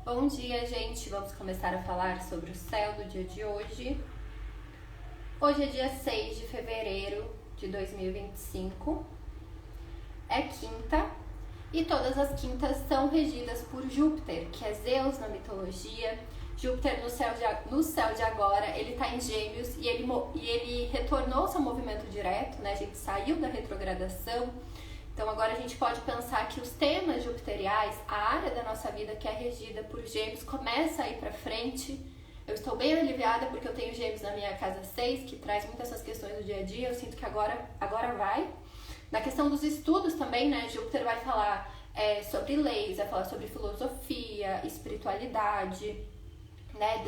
Bom dia, gente! Vamos começar a falar sobre o céu do dia de hoje. Hoje é dia 6 de fevereiro de 2025, é quinta e todas as quintas são regidas por Júpiter, que é Zeus na mitologia. Júpiter no céu de agora, ele está em Gêmeos e ele retornou ao seu movimento direto, né? A gente saiu da retrogradação. Então agora a gente pode pensar que os temas jupiteriais, a área da nossa vida que é regida por Gêmeos, começa a ir para frente. Eu estou bem aliviada porque eu tenho Gêmeos na minha casa 6, que traz muitas essas questões do dia a dia. Eu sinto que agora vai. Na questão dos estudos também, né? Júpiter vai falar sobre leis, vai falar sobre filosofia, espiritualidade, né?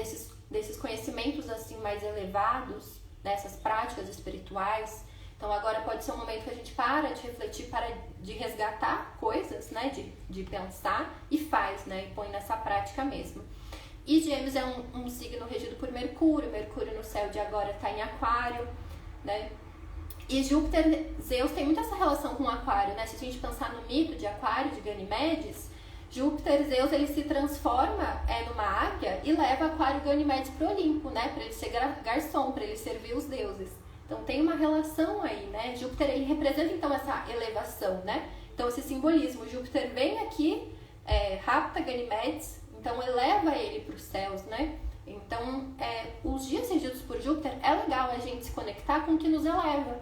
Desses conhecimentos assim mais elevados, dessas práticas espirituais. Então agora pode ser um momento que a gente para de refletir, para de resgatar coisas, né, de pensar e faz, né, e põe nessa prática mesmo. E Gêmeos é um signo regido por Mercúrio no céu de agora está em Aquário, né, e Júpiter, Zeus tem muito essa relação com o Aquário, né, se a gente pensar no mito de Aquário, de Ganimedes, Júpiter, Zeus, ele se transforma numa águia e leva Aquário e Ganimedes para o Olimpo, né, para ele ser garçom, para ele servir os deuses. Então tem uma relação aí, né? Júpiter, ele representa então essa elevação, né? Então esse simbolismo, Júpiter vem aqui, rapta Ganimedes, então eleva ele para os céus, né? Então os dias regidos por Júpiter, é legal a gente se conectar com o que nos eleva.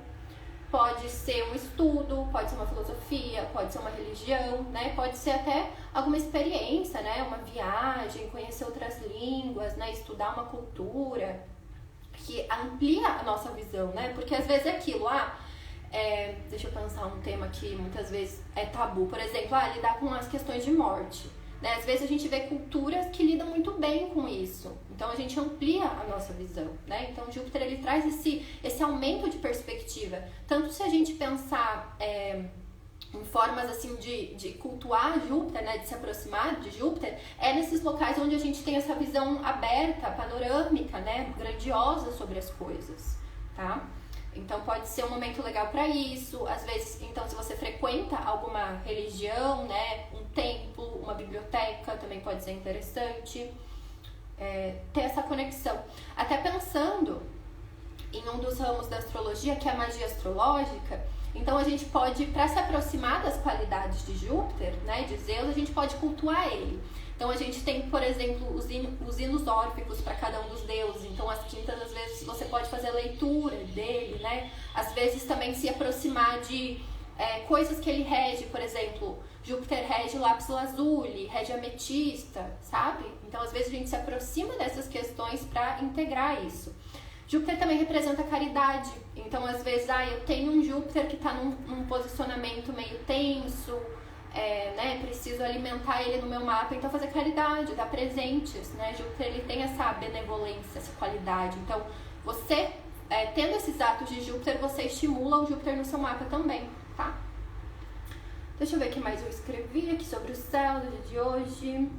Pode ser um estudo, pode ser uma filosofia, pode ser uma religião, né? Pode ser até alguma experiência, né? Uma viagem, conhecer outras línguas, né? Estudar uma cultura, que amplia a nossa visão, né? Porque às vezes é aquilo, deixa eu pensar um tema que muitas vezes é tabu, por exemplo, lidar com as questões de morte, né? Às vezes a gente vê culturas que lidam muito bem com isso, então a gente amplia a nossa visão, né? Então Júpiter, ele traz esse aumento de perspectiva, tanto se a gente pensar em formas assim de cultuar Júpiter, né, de se aproximar de Júpiter, nesses locais onde a gente tem essa visão aberta, panorâmica, né, grandiosa sobre as coisas, tá? Então pode ser um momento legal para isso. Às vezes, então, se você frequenta alguma religião, né, um templo, uma biblioteca, também pode ser interessante ter essa conexão. Até pensando em um dos ramos da astrologia, que é a magia astrológica. Então a gente pode, para se aproximar das qualidades de Júpiter, né, de Zeus, a gente pode cultuar ele. Então a gente tem, por exemplo, os hinos órficos para cada um dos deuses. Então as quintas, às vezes, você pode fazer a leitura dele, né? Às vezes também se aproximar de coisas que ele rege, por exemplo, Júpiter rege lápis lazuli, rege ametista, sabe? Então às vezes a gente se aproxima dessas questões para integrar isso. Júpiter também representa a caridade, então às vezes eu tenho um Júpiter que está num posicionamento meio tenso, né, preciso alimentar ele no meu mapa, então fazer caridade, dar presentes, né, Júpiter, ele tem essa benevolência, essa qualidade, então você, tendo esses atos de Júpiter, você estimula o Júpiter no seu mapa também, tá? Deixa eu ver o que mais eu escrevi aqui sobre o céu do dia de hoje.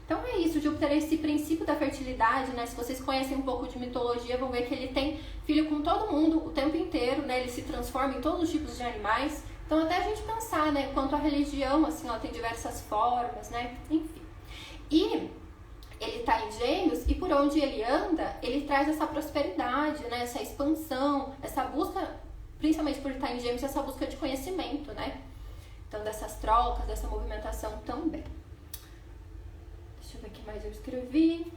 Então é isso, Júpiter é esse princípio da fertilidade, né? Se vocês conhecem um pouco de mitologia, vão ver que ele tem filho com todo mundo o tempo inteiro, né? Ele se transforma em todos os tipos de animais. Então até a gente pensar, né? Quanto à religião, assim, ela tem diversas formas, né? Enfim. E ele tá em Gêmeos e por onde ele anda, ele traz essa prosperidade, né? Essa expansão, essa busca, principalmente por estar em Gêmeos, essa busca de conhecimento, né? Então dessas trocas, dessa movimentação também. Deixa eu ver o que mais eu escrevi.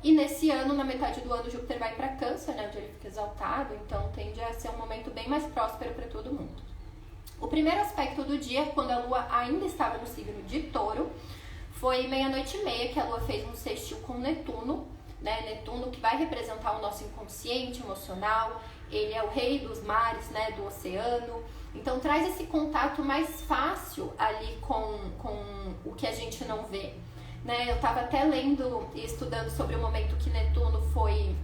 E nesse ano, na metade do ano, Júpiter vai para Câncer, né, onde ele fica exaltado, então tende a ser um momento bem mais próspero para todo mundo. O primeiro aspecto do dia, quando a Lua ainda estava no signo de Touro, foi 00:30 que a Lua fez um sextil com Netuno, né, Netuno que vai representar o nosso inconsciente emocional, ele é o rei dos mares, né, do oceano, então traz esse contato mais fácil ali com o que a gente não vê. Né, eu estava até lendo e estudando sobre o momento que Netuno foi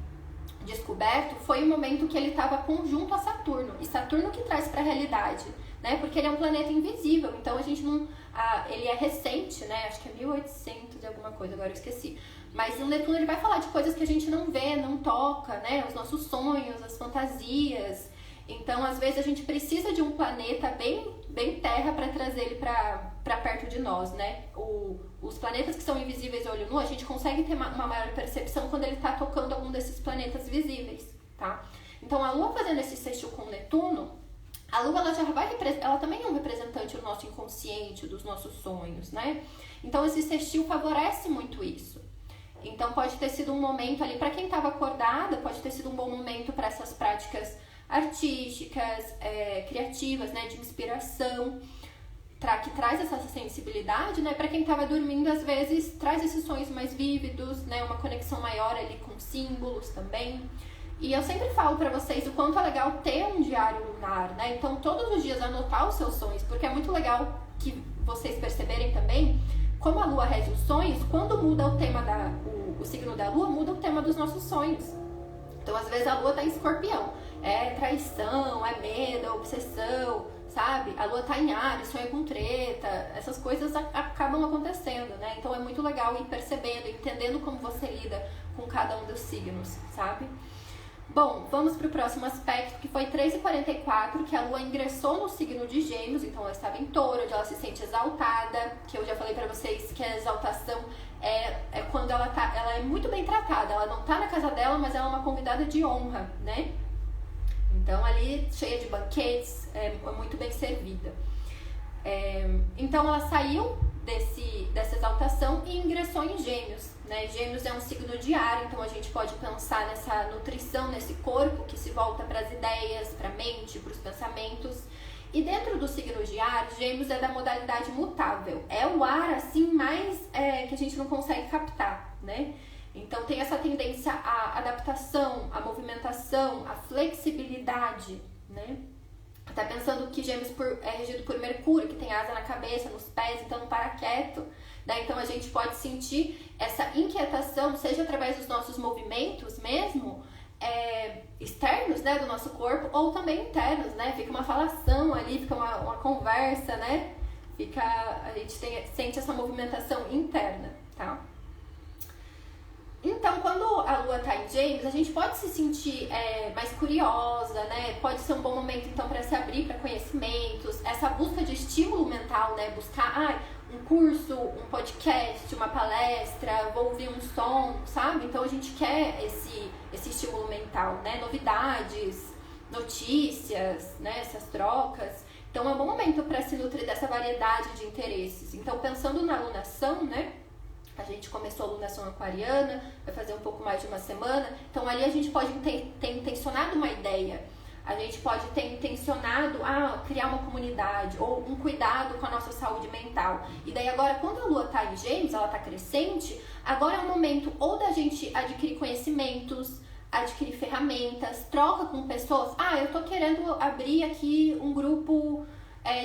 descoberto, foi o momento que ele estava conjunto a Saturno, e Saturno que traz para a realidade, né, porque ele é um planeta invisível, então a gente não, ele é recente, né, acho que é 1800 e alguma coisa, agora eu esqueci, mas o Netuno, ele vai falar de coisas que a gente não vê, não toca, né, os nossos sonhos, as fantasias, Então, às vezes, a gente precisa de um planeta bem terra para trazer ele para perto de nós, né? Os planetas que são invisíveis a olho nu, a gente consegue ter uma maior percepção quando ele está tocando algum desses planetas visíveis, tá? Então, a Lua fazendo esse sextil com Netuno, a Lua ela também é um representante do nosso inconsciente, dos nossos sonhos, né? Então, esse sextil favorece muito isso. Então, pode ter sido um momento ali, para quem estava acordada, pode ter sido um bom momento para essas práticas artísticas, criativas, né, de inspiração, que traz essa sensibilidade, né, para quem estava dormindo, às vezes traz esses sonhos mais vívidos, né, uma conexão maior ali com símbolos também. E eu sempre falo para vocês o quanto é legal ter um diário lunar, né, então todos os dias anotar os seus sonhos, porque é muito legal que vocês perceberem também como a Lua rege os sonhos. Quando muda o tema o signo da Lua, muda o tema dos nossos sonhos. Então, às vezes, a Lua tá em Escorpião. É traição, é medo, é obsessão, sabe? A Lua tá em Áries, sonha com treta. Essas coisas acabam acontecendo, né? Então, é muito legal ir percebendo, entendendo como você lida com cada um dos signos, sabe? Bom, vamos para o próximo aspecto, que foi 3h44, que a Lua ingressou no signo de Gêmeos. Então, ela estava em Touro, onde ela se sente exaltada, que eu já falei para vocês que a exaltação é quando ela é muito bem tratada. Ela não tá na casa dela, mas ela é uma convidada de honra, né? Então, ali, cheia de banquetes, é muito bem servida. Então, ela saiu dessa exaltação e ingressou em Gêmeos, né? Gêmeos é um signo de ar, então a gente pode pensar nessa nutrição, nesse corpo que se volta para as ideias, para a mente, para os pensamentos. E dentro do signo de ar, Gêmeos é da modalidade mutável. É o ar, assim, mais que a gente não consegue captar, né? Então, tem essa tendência à adaptação, à movimentação, à flexibilidade, né? Tá pensando que Gêmeos é regido por Mercúrio, que tem asa na cabeça, nos pés, então não para quieto, né? Então, a gente pode sentir essa inquietação, seja através dos nossos movimentos mesmo, externos, né, do nosso corpo, ou também internos, né? Fica uma falação ali, fica uma conversa, né? A gente sente essa movimentação interna, tá? Então, quando a Lua tá em Gêmeos, a gente pode se sentir mais curiosa, né? Pode ser um bom momento, então, para se abrir para conhecimentos, essa busca de estímulo mental, né? Buscar um curso, um podcast, uma palestra, vou ouvir um som, sabe? Então, a gente quer esse estímulo mental, né? Novidades, notícias, né? Essas trocas. Então, é um bom momento para se nutrir dessa variedade de interesses. Então, pensando na alunação, né? A gente começou a alunação aquariana, vai fazer um pouco mais de uma semana. Então, ali a gente pode ter intencionado uma ideia. A gente pode ter intencionado criar uma comunidade ou um cuidado com a nossa saúde mental. E daí agora, quando a Lua está em Gêmeos, ela está crescente, agora é o momento ou da gente adquirir conhecimentos, adquirir ferramentas, troca com pessoas. Eu tô querendo abrir aqui um grupo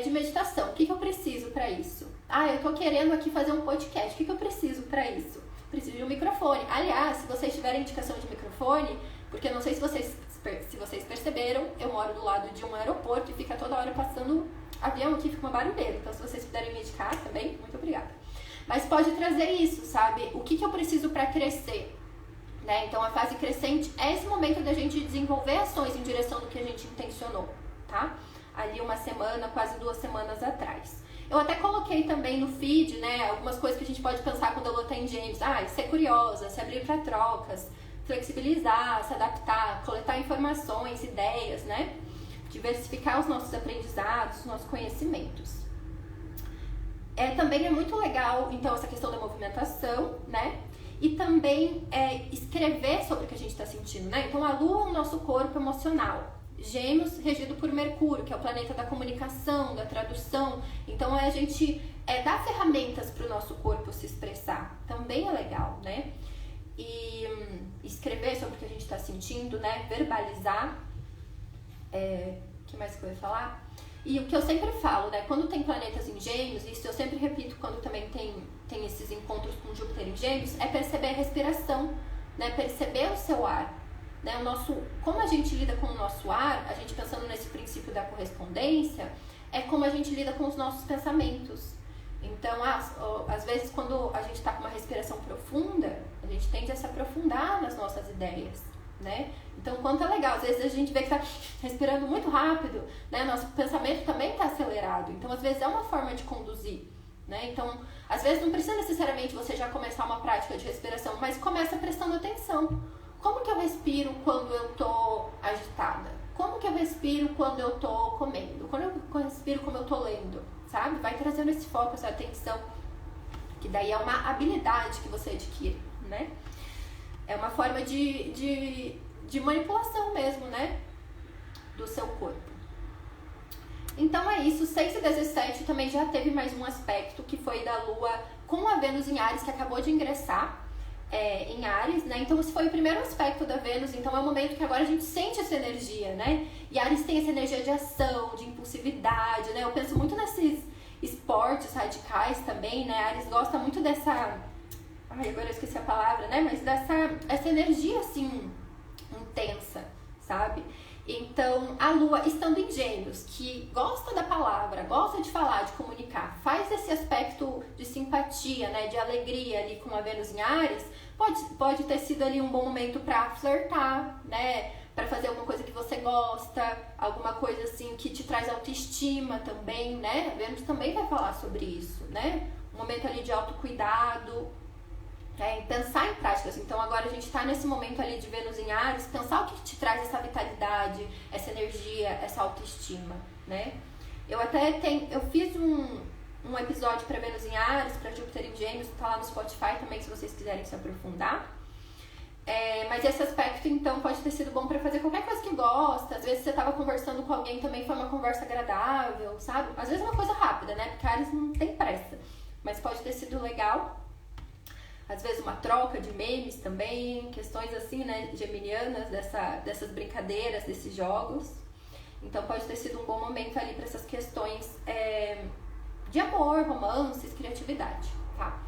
de meditação. O que eu preciso para isso? Eu tô querendo aqui fazer um podcast. O que eu preciso para isso? Preciso de um microfone. Aliás, se vocês tiverem indicação de microfone, porque eu não sei se vocês perceberam, eu moro do lado de um aeroporto e fica toda hora passando avião aqui, fica uma barulheira. Então, se vocês puderem me indicar também, muito obrigada. Mas pode trazer isso, sabe? O que eu preciso para crescer? Né? Então, a fase crescente é esse momento da gente desenvolver ações em direção do que a gente intencionou, tá? Ali uma semana, quase 2 semanas atrás. Eu até coloquei também no feed, né, algumas coisas que a gente pode pensar quando a Lua tá em Gêmeos. Ser curiosa, se abrir para trocas, flexibilizar, se adaptar, coletar informações, ideias, né? Diversificar os nossos aprendizados, os nossos conhecimentos. Também é muito legal, então, essa questão da movimentação, né? E também escrever sobre o que a gente está sentindo, né? Então, a Lua é o nosso corpo emocional. Gêmeos regido por Mercúrio, que é o planeta da comunicação, da tradução. Então, a gente dá ferramentas para o nosso corpo se expressar. Também é legal, né? E escrever sobre o que a gente está sentindo, né? Verbalizar. O que mais que eu ia falar? E o que eu sempre falo, né? Quando tem planetas em Gêmeos, isso eu sempre repito quando também tem esses encontros com Júpiter em Gêmeos, é perceber a respiração, né? Perceber o seu ar. Né, como a gente lida com o nosso ar, a gente pensando nesse princípio da correspondência, é como a gente lida com os nossos pensamentos. Então, às vezes, quando a gente está com uma respiração profunda, a gente tende a se aprofundar nas nossas ideias, né? Então, quanto é legal, às vezes a gente vê que tá respirando muito rápido, né? Nosso pensamento também tá acelerado, então às vezes é uma forma de conduzir, né? Então, às vezes não precisa necessariamente você já começar uma prática de respiração, mas começa prestando atenção. Como que eu respiro quando eu tô agitada? Como que eu respiro quando eu tô comendo? Quando eu respiro quando eu tô lendo, sabe? Vai trazendo esse foco, essa atenção, que daí é uma habilidade que você adquire, né? É uma forma de manipulação mesmo, né? Do seu corpo. Então é isso, 6/17 também já teve mais um aspecto, que foi da Lua com a Vênus em Áries, que acabou de ingressar em Áries, né? Então esse foi o primeiro aspecto da Vênus, então é um momento que agora a gente sente essa energia, né? E Áries tem essa energia de ação, de impulsividade, né? Eu penso muito nesses esportes radicais também, né? Áries gosta muito dessa... Ai, agora eu esqueci a palavra, né? Mas essa energia, assim, intensa, sabe? Então, a Lua estando em Gêmeos, que gosta da palavra, gosta de falar, de comunicar, faz esse aspecto de simpatia, né, de alegria ali com a Vênus em Áries, pode ter sido ali um bom momento pra flertar, né, pra fazer alguma coisa que você gosta, alguma coisa assim que te traz autoestima também, né, a Vênus também vai falar sobre isso, né, um momento ali de autocuidado. Pensar em práticas. Então agora a gente está nesse momento ali de Vênus em Áries, pensar o que te traz essa vitalidade, essa energia, essa autoestima, né? Eu fiz um episódio para Vênus em Áries, para Júpiter em Gêmeos, tá lá no Spotify também, se vocês quiserem se aprofundar. Mas esse aspecto, então, pode ter sido bom para fazer qualquer coisa que gosta. Às vezes você estava conversando com alguém, também foi uma conversa agradável, sabe? Às vezes uma coisa rápida, né? Porque Áries não tem pressa, mas pode ter sido legal. Às vezes uma troca de memes também, questões assim, né, geminianas, dessas brincadeiras, desses jogos. Então pode ter sido um bom momento ali para essas questões de amor, romances, criatividade, tá?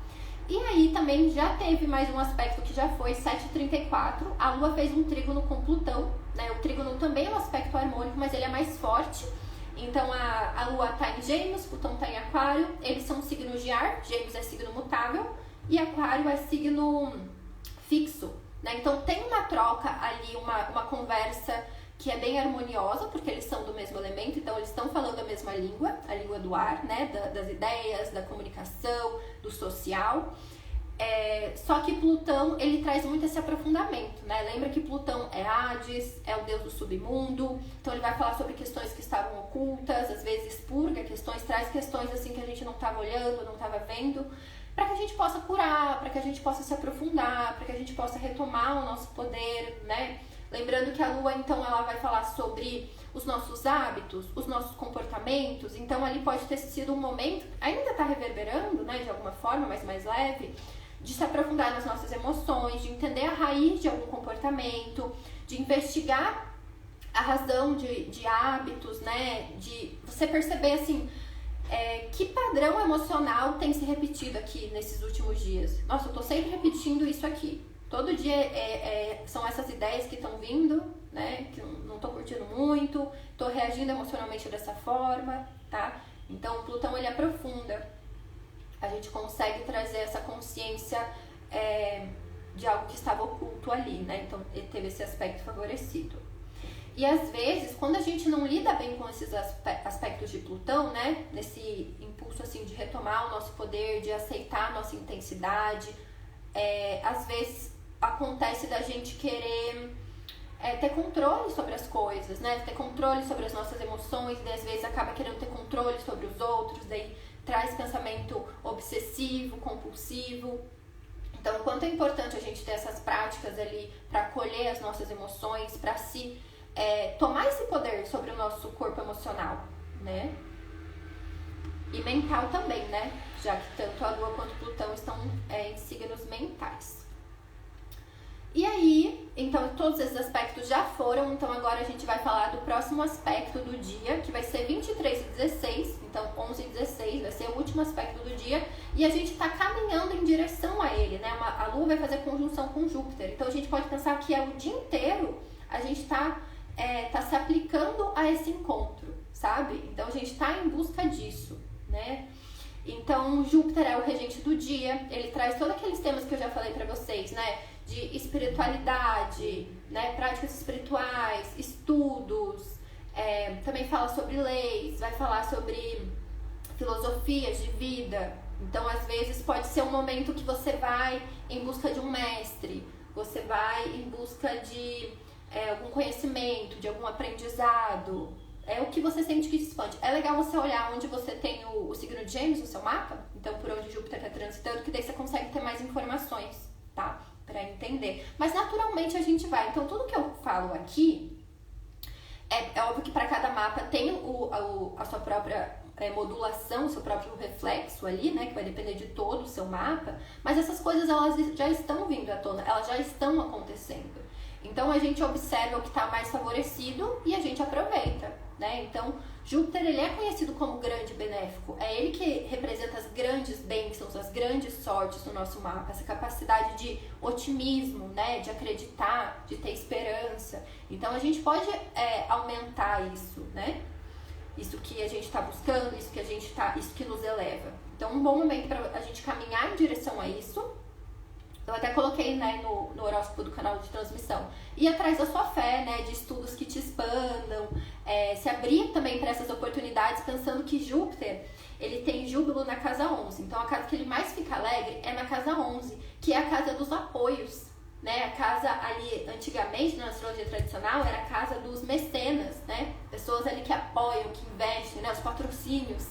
E aí também já teve mais um aspecto que já foi 7h34, a Lua fez um trígono com Plutão, né? O trígono também é um aspecto harmônico, mas ele é mais forte. Então a Lua tá em Gêmeos, Plutão tá em Aquário, eles são signos de ar, Gêmeos é signo mutável, e Aquário é signo fixo, né? Então tem uma troca ali, uma conversa que é bem harmoniosa, porque eles são do mesmo elemento, então eles estão falando a mesma língua, a língua do ar, né? Das ideias, da comunicação, do social. Só que Plutão, ele traz muito esse aprofundamento, né? Lembra que Plutão é Hades, é o deus do submundo, então ele vai falar sobre questões que estavam ocultas, às vezes purga questões, traz questões assim que a gente não estava olhando, não estava vendo, para que a gente possa curar, para que a gente possa se aprofundar, para que a gente possa retomar o nosso poder, né? Lembrando que a Lua, então, ela vai falar sobre os nossos hábitos, os nossos comportamentos, então ali pode ter sido um momento, ainda está reverberando, né, de alguma forma, mas mais leve, de se aprofundar nas nossas emoções, de entender a raiz de algum comportamento, de investigar a razão de hábitos, né, de você perceber, assim, que padrão emocional tem se repetido aqui nesses últimos dias? Nossa, eu tô sempre repetindo isso aqui. Todo dia são essas ideias que estão vindo, né? Que não tô curtindo muito, tô reagindo emocionalmente dessa forma, tá? Então, o Plutão, ele aprofunda. A gente consegue trazer essa consciência de algo que estava oculto ali, né? Então, ele teve esse aspecto favorecido. E às vezes, quando a gente não lida bem com esses aspectos de Plutão, né? Nesse impulso assim de retomar o nosso poder, de aceitar a nossa intensidade, às vezes acontece da gente querer ter controle sobre as coisas, né? Ter controle sobre as nossas emoções, e às vezes acaba querendo ter controle sobre os outros, daí traz pensamento obsessivo, compulsivo. Então, o quanto é importante a gente ter essas práticas ali para acolher as nossas emoções, para tomar esse poder sobre o nosso corpo emocional, né? E mental também, né? Já que tanto a Lua quanto Plutão estão em signos mentais. E aí, então todos esses aspectos já foram, então agora a gente vai falar do próximo aspecto do dia, que vai ser 23 e 16, então 11 e 16 vai ser o último aspecto do dia, e a gente tá caminhando em direção a ele, né? A Lua vai fazer conjunção com Júpiter, então a gente pode pensar que o dia inteiro a gente tá se aplicando a esse encontro, sabe? Então a gente tá em busca disso, né? Então, Júpiter é o regente do dia, ele traz todos aqueles temas que eu já falei pra vocês, né? De espiritualidade, né? Práticas espirituais, estudos, também fala sobre leis, vai falar sobre filosofias de vida. Então, às vezes, pode ser um momento que você vai em busca de um mestre, você vai em busca de algum conhecimento, de algum aprendizado. É o que você sente que te expande. É legal você olhar onde você tem o signo de Gêmeos no seu mapa, então por onde Júpiter está transitando, que daí você consegue ter mais informações, tá? Pra entender. Mas naturalmente a gente vai. Então tudo que eu falo aqui, é óbvio que para cada mapa tem a sua própria modulação, o seu próprio reflexo ali, né? Que vai depender de todo o seu mapa. Mas essas coisas, elas já estão vindo à tona, elas já estão acontecendo. Então a gente observa o que está mais favorecido e a gente aproveita, né? Então Júpiter, ele é conhecido como grande benéfico, é ele que representa as grandes bênçãos, as grandes sortes no nosso mapa, essa capacidade de otimismo, né? De acreditar, de ter esperança. Então a gente pode aumentar isso, né? Isso que a gente está buscando, isso que nos eleva. Então um bom momento para a gente caminhar em direção a isso. Eu até coloquei, né, no horóscopo do canal de transmissão. Ir atrás da sua fé, né, de estudos que te expandam, se abrir também para essas oportunidades, pensando que Júpiter, ele tem júbilo na casa 11. Então, a casa que ele mais fica alegre é na casa 11, que é a casa dos apoios, né? A casa ali, antigamente, na astrologia tradicional, era a casa dos mecenas, né? Pessoas ali que apoiam, que investem, né? Os patrocínios,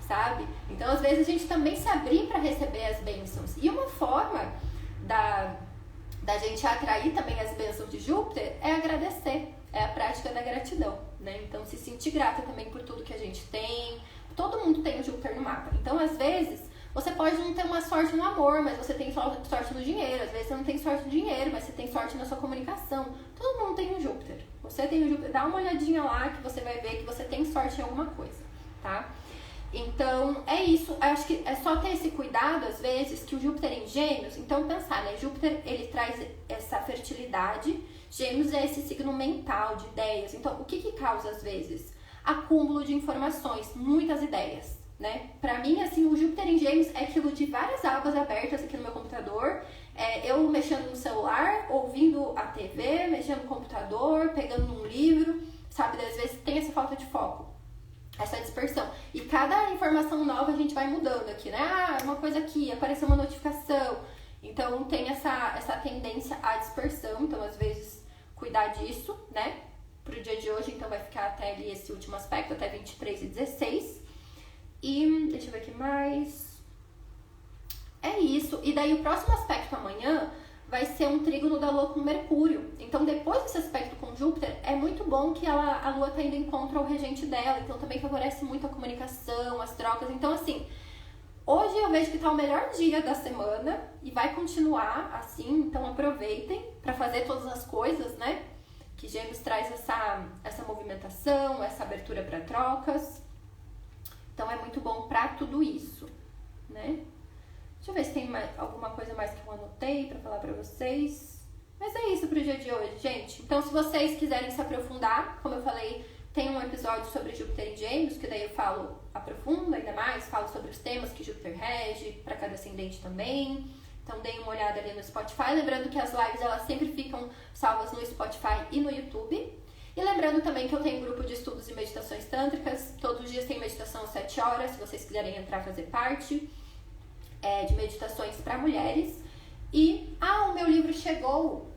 sabe? Então, às vezes, a gente também se abrir para receber as bênçãos. E uma forma da gente atrair também as bênçãos de Júpiter é agradecer, é a prática da gratidão, né? Então, se sentir grata também por tudo que a gente tem. Todo mundo tem o Júpiter no mapa. Então, às vezes, você pode não ter uma sorte no amor, mas você tem sorte no dinheiro. Às vezes, você não tem sorte no dinheiro, mas você tem sorte na sua comunicação. Todo mundo tem o Júpiter. Você tem o Júpiter. Dá uma olhadinha lá que você vai ver que você tem sorte em alguma coisa, tá? Então, é isso. Acho que é só ter esse cuidado, às vezes, que o Júpiter em Gêmeos... Então, pensar, né? Júpiter, ele traz essa fertilidade. Gêmeos é esse signo mental, de ideias. Então, o que causa, às vezes? Acúmulo de informações, muitas ideias, né? Pra mim, assim, o Júpiter em Gêmeos é aquilo de várias abas abertas aqui no meu computador. Eu mexendo no celular, ouvindo a TV, mexendo no computador, pegando num livro, sabe? Às vezes tem essa falta de foco. Essa dispersão. E cada informação nova a gente vai mudando aqui, né? Ah, uma coisa aqui, apareceu uma notificação. Então, tem essa tendência à dispersão. Então, às vezes, cuidar disso, né? Pro dia de hoje, então vai ficar até ali esse último aspecto, até 23/16. E, deixa eu ver aqui mais. É isso. E daí, o próximo aspecto amanhã vai ser um trígono da Lua com Mercúrio. Então, depois desse aspecto com Júpiter, é muito bom que a Lua tá indo em encontro ao regente dela. Então, também favorece muito a comunicação, as trocas. Então, assim, hoje eu vejo que tá o melhor dia da semana e vai continuar assim. Então, aproveitem para fazer todas as coisas, né? Que Gêmeos traz essa movimentação, essa abertura para trocas. Então, é muito bom para tudo isso, né? Deixa eu ver se tem alguma coisa mais que eu anotei pra falar pra vocês. Mas é isso pro dia de hoje, gente. Então, se vocês quiserem se aprofundar, como eu falei, tem um episódio sobre Júpiter em Gêmeos, que daí eu aprofundo ainda mais, falo sobre os temas que Júpiter rege, pra cada ascendente também. Então, deem uma olhada ali no Spotify. Lembrando que as lives, elas sempre ficam salvas no Spotify e no YouTube. E lembrando também que eu tenho um grupo de estudos e meditações tântricas. Todos os dias tem meditação às 7 horas, se vocês quiserem entrar fazer parte. De meditações para mulheres. E, o meu livro chegou.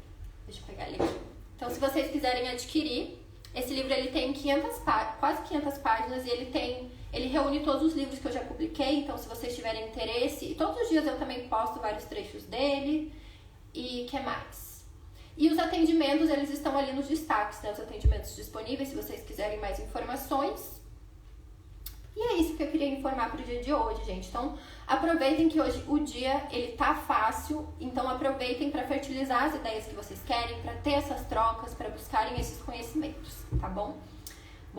Deixa eu pegar ele aqui. Então, se vocês quiserem adquirir, esse livro ele tem quase 500 páginas e ele reúne todos os livros que eu já publiquei. Então, se vocês tiverem interesse, e todos os dias eu também posto vários trechos dele. E que mais? E os atendimentos, eles estão ali nos destaques, né? Os atendimentos disponíveis, se vocês quiserem mais informações. E é isso que eu queria informar pro dia de hoje, gente. Então, aproveitem que hoje o dia, ele tá fácil. Então, aproveitem para fertilizar as ideias que vocês querem, para ter essas trocas, para buscarem esses conhecimentos, tá bom?